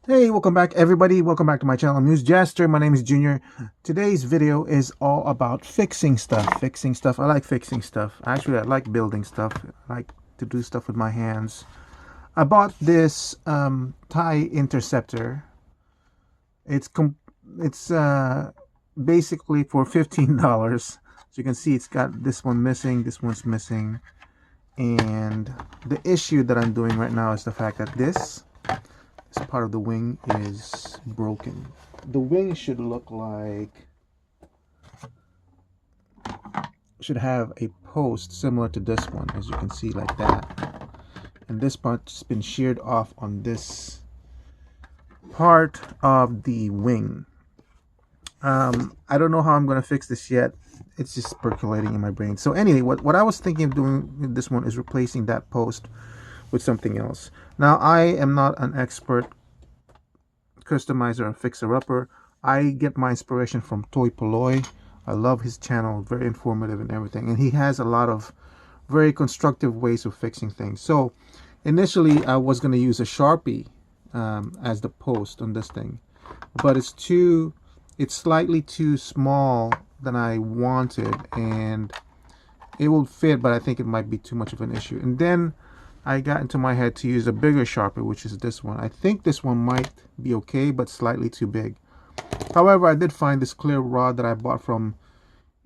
Hey, welcome back everybody. Welcome back to my channel. I'm News Jester. My name is Junior. Today's video is all about fixing stuff. Fixing stuff. I like fixing stuff. Actually, I like building stuff. I like to do stuff with my hands. I bought this Tie Interceptor. It's basically for $15. So you can see it's got this one missing, this one's missing. And the issue that I'm doing right now is the fact that this part of the wing is broken. The wing should have a post similar to this one, as you can see, like that. And this part's been sheared off on this part of the wing. I don't know how I'm going to fix this yet. It's just percolating in my brain. So anyway, what I was thinking of doing with this one is replacing that post with something else. Now, I am not an expert customizer or fixer-upper. I get my inspiration from Toy Polloy. I love his channel, very informative and everything, and he has a lot of very constructive ways of fixing things. So initially I was going to use a Sharpie as the post on this thing, but it's slightly too small than I wanted, and it will fit, but I think it might be too much of an issue. And then I got into my head to use a bigger Sharpie, which is this one. I think this one might be okay, but slightly too big. However, I did find this clear rod that I bought from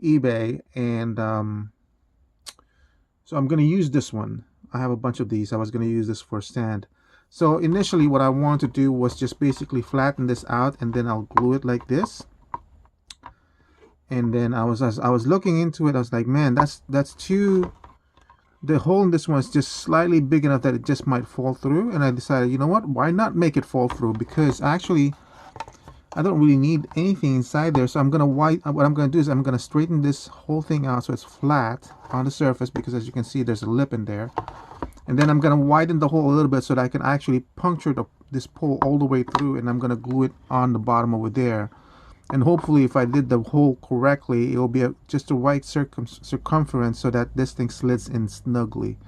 eBay, and so I'm going to use this one. I have a bunch of these. I was going to use this for a stand. So initially what I wanted to do was just basically flatten this out, and then I'll glue it like this. And then as I was looking into it, I was like, man, that's too, the hole in this one is just slightly big enough that it just might fall through. And I decided, you know what, why not make it fall through? Because actually I don't really need anything inside there. So what I'm gonna do is I'm gonna straighten this whole thing out so it's flat on the surface, because as you can see there's a lip in there. And then I'm gonna widen the hole a little bit so that I can actually puncture this pole all the way through, and I'm gonna glue it on the bottom over there. And hopefully, if I did the hole correctly, it will be just the right circumference so that this thing slides in snugly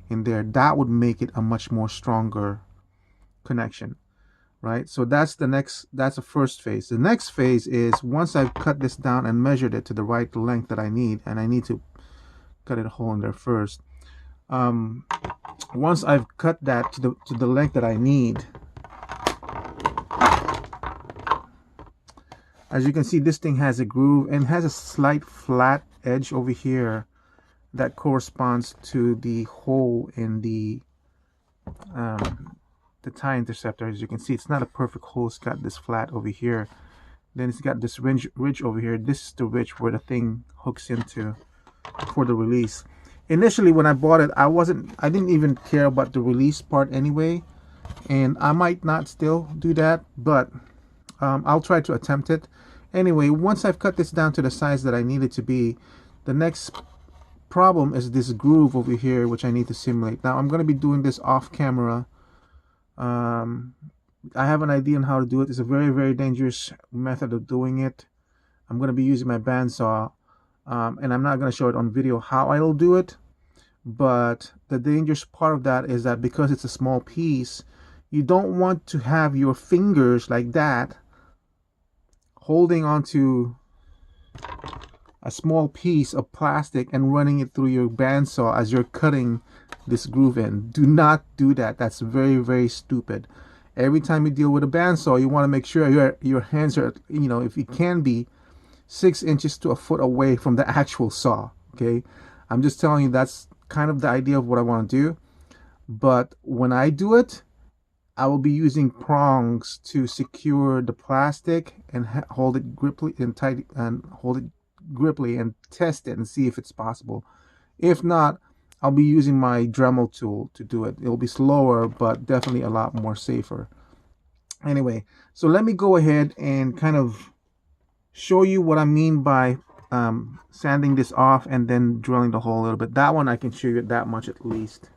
in there. That would make it a much more stronger connection, right? So that's the first phase. The next phase is, once I've cut this down and measured it to the right length that I need, and I need to cut a hole in there first. Once I've cut that to the length that I need, as you can see, this thing has a groove and has a slight flat edge over here that corresponds to the hole in the tie interceptor. As you can see, it's not a perfect hole. It's got this flat over here. Then it's got this ridge over here. This is the ridge where the thing hooks into for the release. Initially, when I bought it, I didn't even care about the release part anyway, and I might not still do that, but I'll try to attempt it. Anyway, once I've cut this down to the size that I need it to be, the next problem is this groove over here, which I need to simulate. Now I'm going to be doing this off camera. I have an idea on how to do it. It's a very, very dangerous method of doing it. I'm going to be using my bandsaw, and I'm not going to show it on video how I'll do it. But the dangerous part of that is that because it's a small piece, you don't want to have your fingers like that holding onto a small piece of plastic and running it through your bandsaw as you're cutting this groove in. Do not do that. That's very, very stupid. Every time you deal with a bandsaw, you want to make sure your hands are, if it can be, 6 inches to a foot away from the actual saw. Okay, I'm just telling you that's kind of the idea of what I want to do. But when I do it, I will be using prongs to secure the plastic and hold it griply and tight, and hold it griply and test it and see if it's possible. If not, I'll be using my Dremel tool to do it. It'll be slower, but definitely a lot more safer. Anyway, so let me go ahead and kind of show you what I mean by sanding this off and then drilling the hole a little bit. That one I can show you that much at least.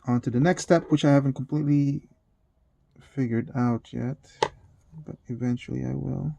On to the next step, which I haven't completely figured out yet, but eventually I will.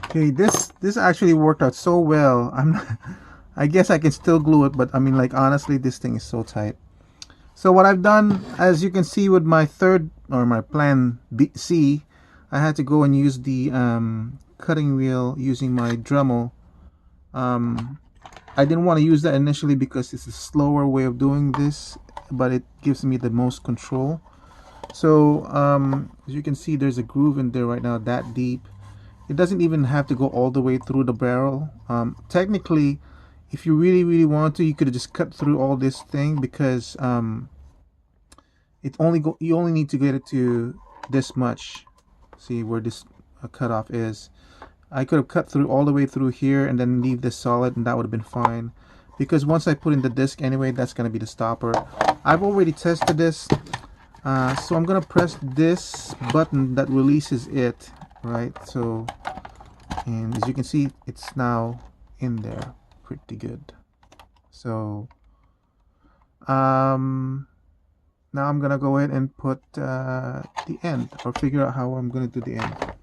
Okay, this actually worked out so well. I'm not, I guess I can still glue it, but I mean, like, honestly, this thing is so tight. So what I've done, as you can see with my third or my plan B, C, I had to go and use the cutting wheel using my Dremel. Um, I didn't want to use that initially because it's a slower way of doing this, but it gives me the most control. So as you can see, there's a groove in there right now that deep. It doesn't even have to go all the way through the barrel. Technically, if you really want to, you could have just cut through all this thing because you only need to get it to this much. See where this cutoff is. I could have cut through all the way through here and then leave this solid, and that would have been fine. Because once I put in the disc anyway, that's going to be the stopper. I've already tested this. So I'm going to press this button that releases it, right? So, and as you can see, it's now in there pretty good. So, now I'm going to go ahead and put the end, or figure out how I'm going to do the end.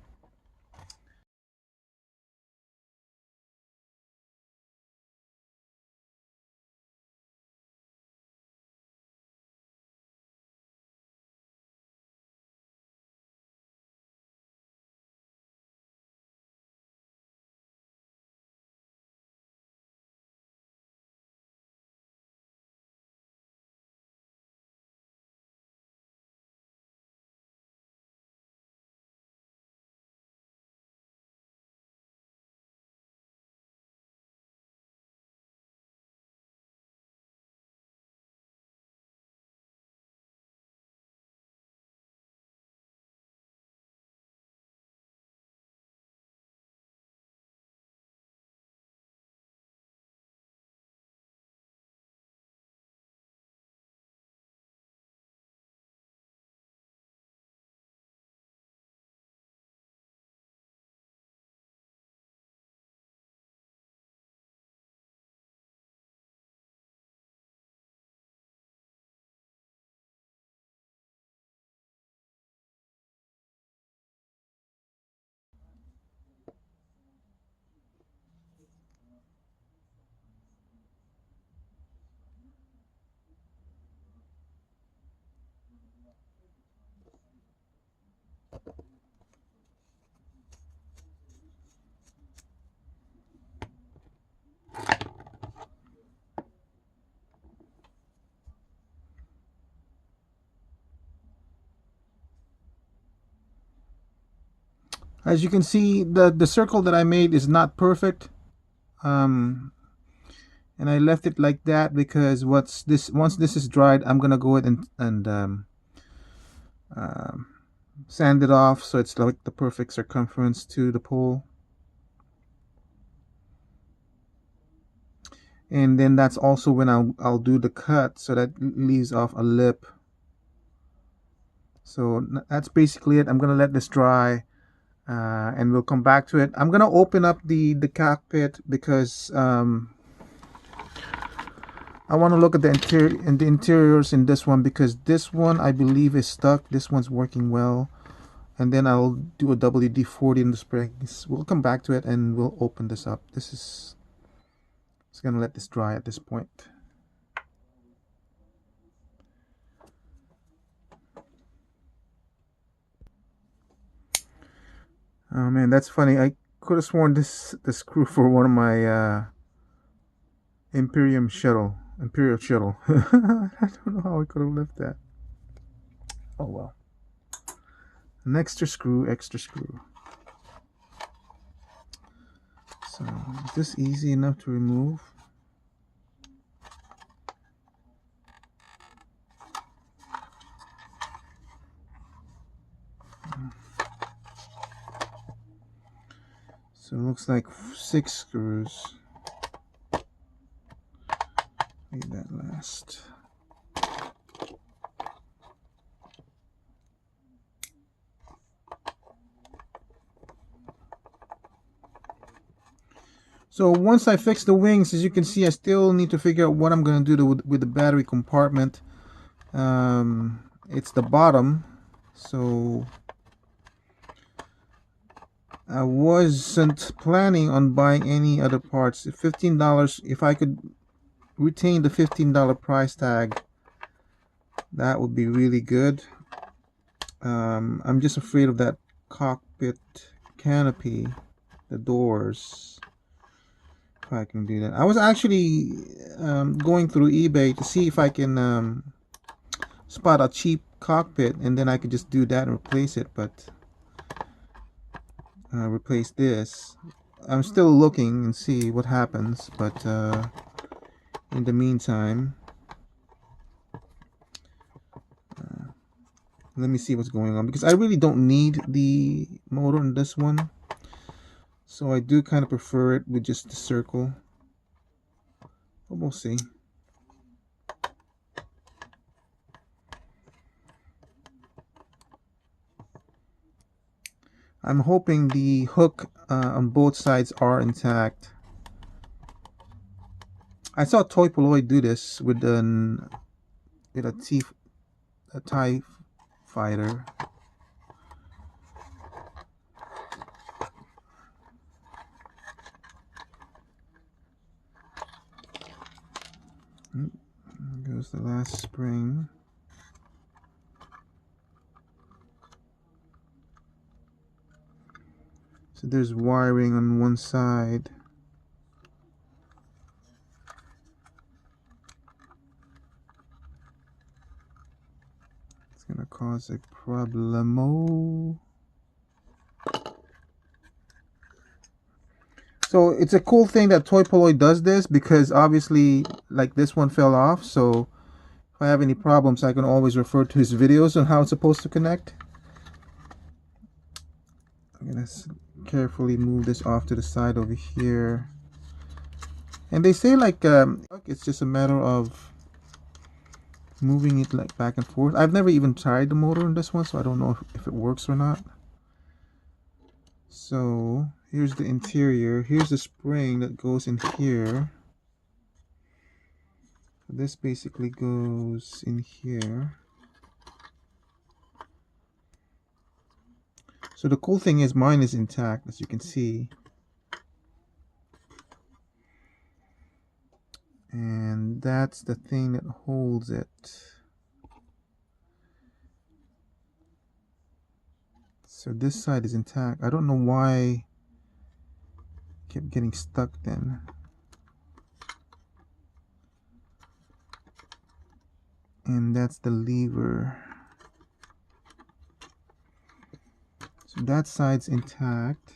As you can see, the circle that I made is not perfect. Um, and I left it like that because once this is dried, I'm gonna go ahead and um, sand it off so it's like the perfect circumference to the pole. And then that's also when I'll do the cut, so that leaves off a lip. So that's basically it. I'm gonna let this dry, and we'll come back to it. I'm gonna open up the cockpit because I want to look at the interiors in this one, because this one I believe is stuck. This one's working well, and then I'll do a WD-40 in the springs. We'll come back to it and we'll open this up. Just gonna let this dry at this point. Oh man, that's funny. I could have sworn the screw for one of my Imperial shuttle. I don't know how I could have left that. Oh well. An extra screw, extra screw. So is this easy enough to remove? So it looks like 6 screws. Leave that last. So once I fix the wings, as you can see, I still need to figure out what I'm going to do with the battery compartment. It's the bottom, so I wasn't planning on buying any other parts. $15, if I could retain the $15 price tag, that would be really good. I'm just afraid of that cockpit canopy, the doors. If I can do that. I was actually going through eBay to see if I can spot a cheap cockpit, and then I could just do that and replace it, but replace this. I'm still looking and see what happens, but in the meantime, let me see what's going on, because I really don't need the motor in this one, so I do kind of prefer it with just the circle, but we'll see. I'm hoping the hook on both sides are intact. I saw Toy Polloi do this with a TIE fighter. There goes the last spring. So there's wiring on one side. It's gonna cause a problemo. So it's a cool thing that Toy Polloi does this, because obviously, like, this one fell off, so if I have any problems, I can always refer to his videos on how it's supposed to connect. I'm gonna carefully move this off to the side over here. And they say, like, it's just a matter of moving it like back and forth. I've never even tried the motor in this one, so I don't know if it works or not. So here's the interior. Here's the spring that goes in here. This basically goes in here. So the cool thing is mine is intact, as you can see. And that's the thing that holds it. So this side is intact. I don't know why it kept getting stuck then. And that's the lever. So that side's intact.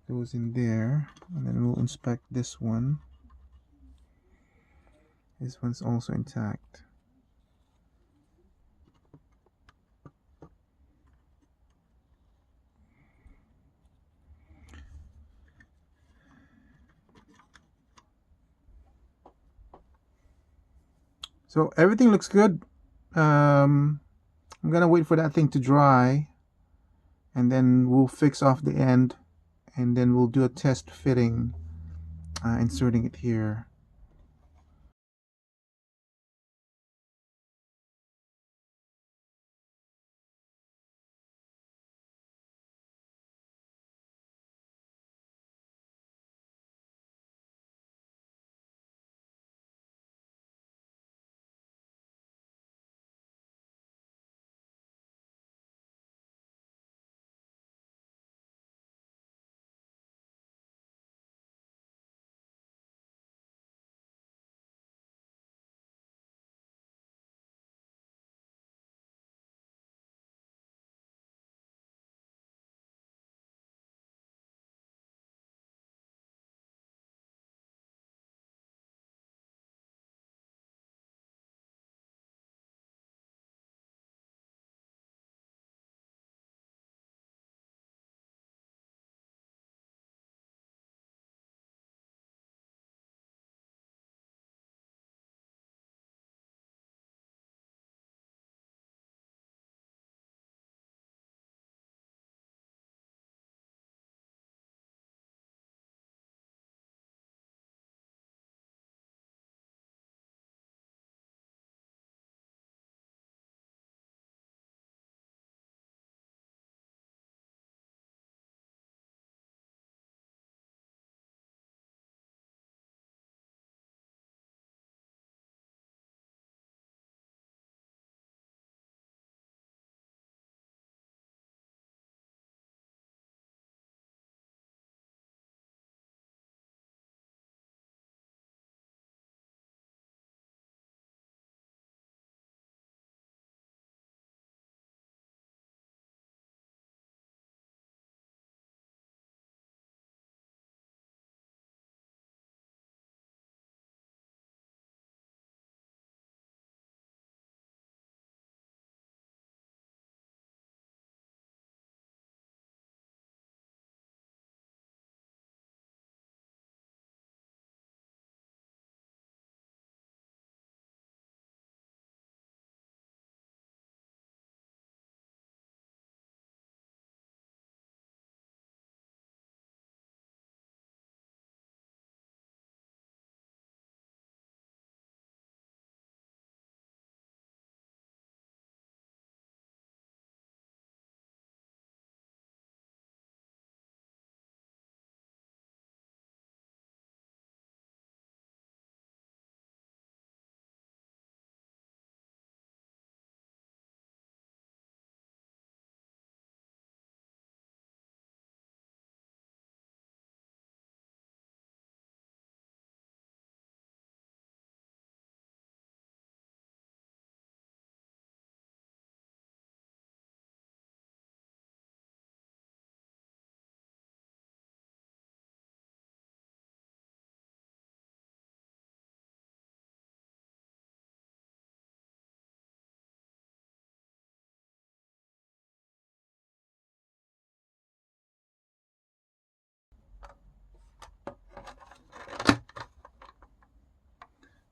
It goes in there, and then we'll inspect this one. This one's also intact. So everything looks good. I'm gonna wait for that thing to dry, and then we'll fix off the end, and then we'll do a test fitting, inserting it here.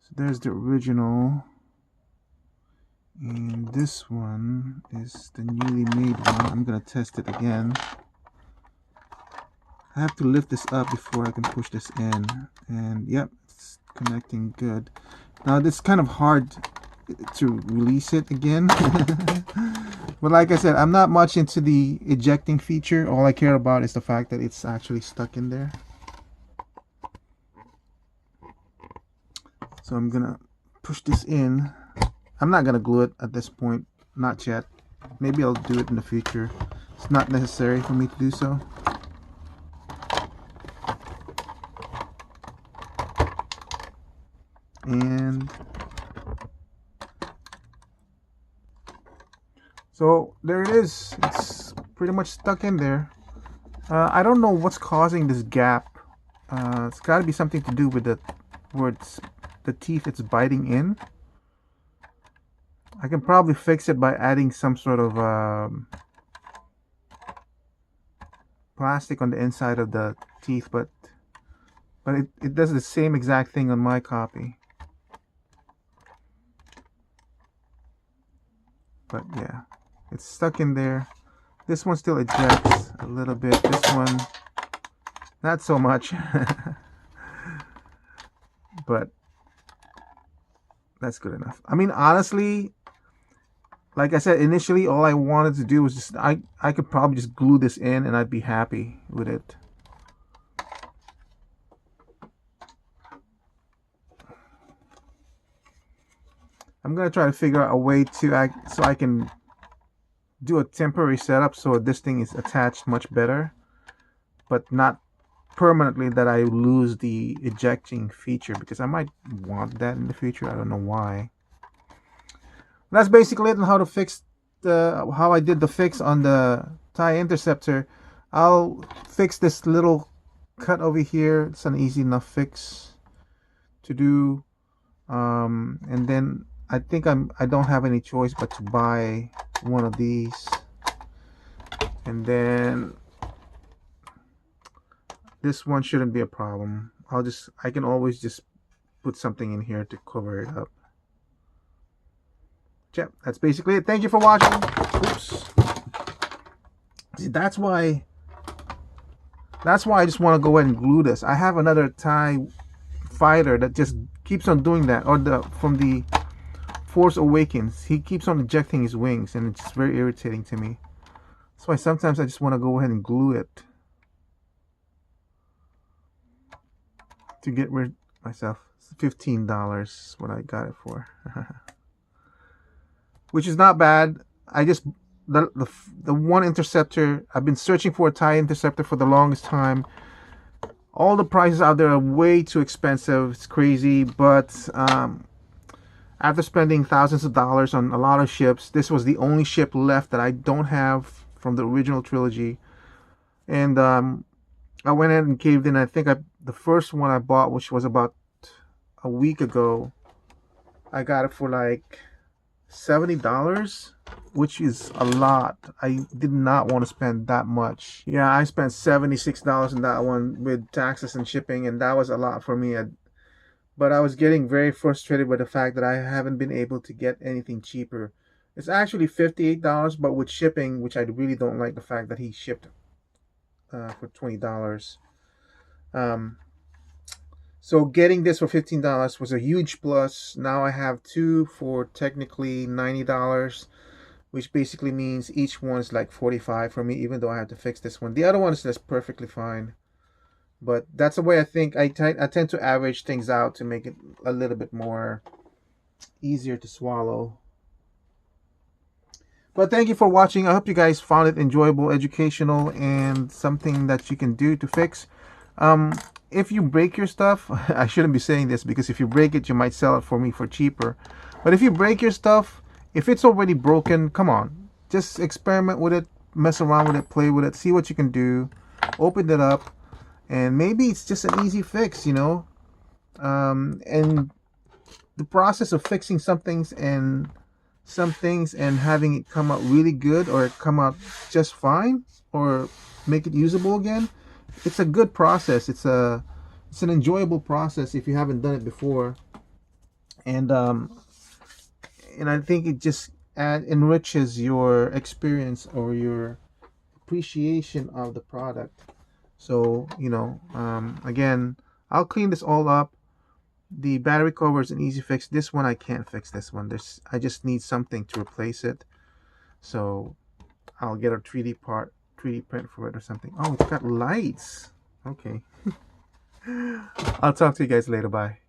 So there's the original, and this one is the newly made one. I'm gonna test it again. I have to lift this up before I can push this in, and yep, it's connecting good. Now it's kind of hard to release it again. But like I said, I'm not much into the ejecting feature. All I care about is the fact that it's actually stuck in there. So I'm gonna push this in. I'm not gonna glue it at this point, not yet. Maybe I'll do it in the future. It's not necessary for me to do so. And so there it is. It's pretty much stuck in there. I don't know what's causing this gap. It's got to be something to do with the teeth it's biting in. I can probably fix it by adding some sort of plastic on the inside of the teeth, but it does the same exact thing on my copy. But yeah, it's stuck in there. This one still ejects a little bit. This one, not so much. But that's good enough. I mean, honestly, like I said, initially all I wanted to do was just, I could probably just glue this in and I'd be happy with it. I'm going to try to figure out a way to so I can do a temporary setup so this thing is attached much better, but not permanently that I lose the ejecting feature, because I might want that in the future. I don't know why. That's basically it on how to fix how I did the fix on the Tie Interceptor. I'll fix this little cut over here. It's an easy enough fix to do, and then I think I don't have any choice but to buy one of these, and then this one shouldn't be a problem. I can always just put something in here to cover it up. Yeah, that's basically it. Thank you for watching. Oops. See, that's why I just want to go ahead and glue this. I have another Tie fighter that just keeps on doing that, or from the Force Awakens. He keeps on ejecting his wings, and it's just very irritating to me. That's why sometimes I just want to go ahead and glue it to get rid of myself. It's $15 is what I got it for. Which is not bad. I just the one interceptor, I've been searching for a Tie Interceptor for the longest time. All the prices out there are way too expensive. It's crazy, but after spending thousands of dollars on a lot of ships, this was the only ship left that I don't have from the original trilogy. And I went in and caved in. I think the first one I bought, which was about a week ago, I got it for like $70, which is a lot. I did not want to spend that much. Yeah, I spent $76 on that one with taxes and shipping, and that was a lot for me. But I was getting very frustrated with the fact that I haven't been able to get anything cheaper. It's actually $58, but with shipping, which I really don't like the fact that he shipped for $20. So getting this for $15 was a huge plus. Now I have two for technically $90, which basically means each one is like $45 for me, even though I have to fix this one. The other one is just perfectly fine. But that's the way I think. I tend to average things out to make it a little bit more easier to swallow. But thank you for watching. I hope you guys found it enjoyable, educational, and something that you can do to fix. If you break your stuff, I shouldn't be saying this, because if you break it, you might sell it for me for cheaper. But if you break your stuff, if it's already broken, come on. Just experiment with it, mess around with it, play with it, see what you can do. Open it up, and maybe it's just an easy fix, you know. And the process of fixing some things and having it come out really good, or come out just fine, or make it usable again, it's a good process. It's an enjoyable process if you haven't done it before, and I think it just enriches your experience or your appreciation of the product. So, you know, again, I'll clean this all up. The battery cover is an easy fix. This one I can't fix. This one, I just need something to replace it. So I'll get a 3D print for it or something. Oh, it's got lights. Okay. I'll talk to you guys later. Bye.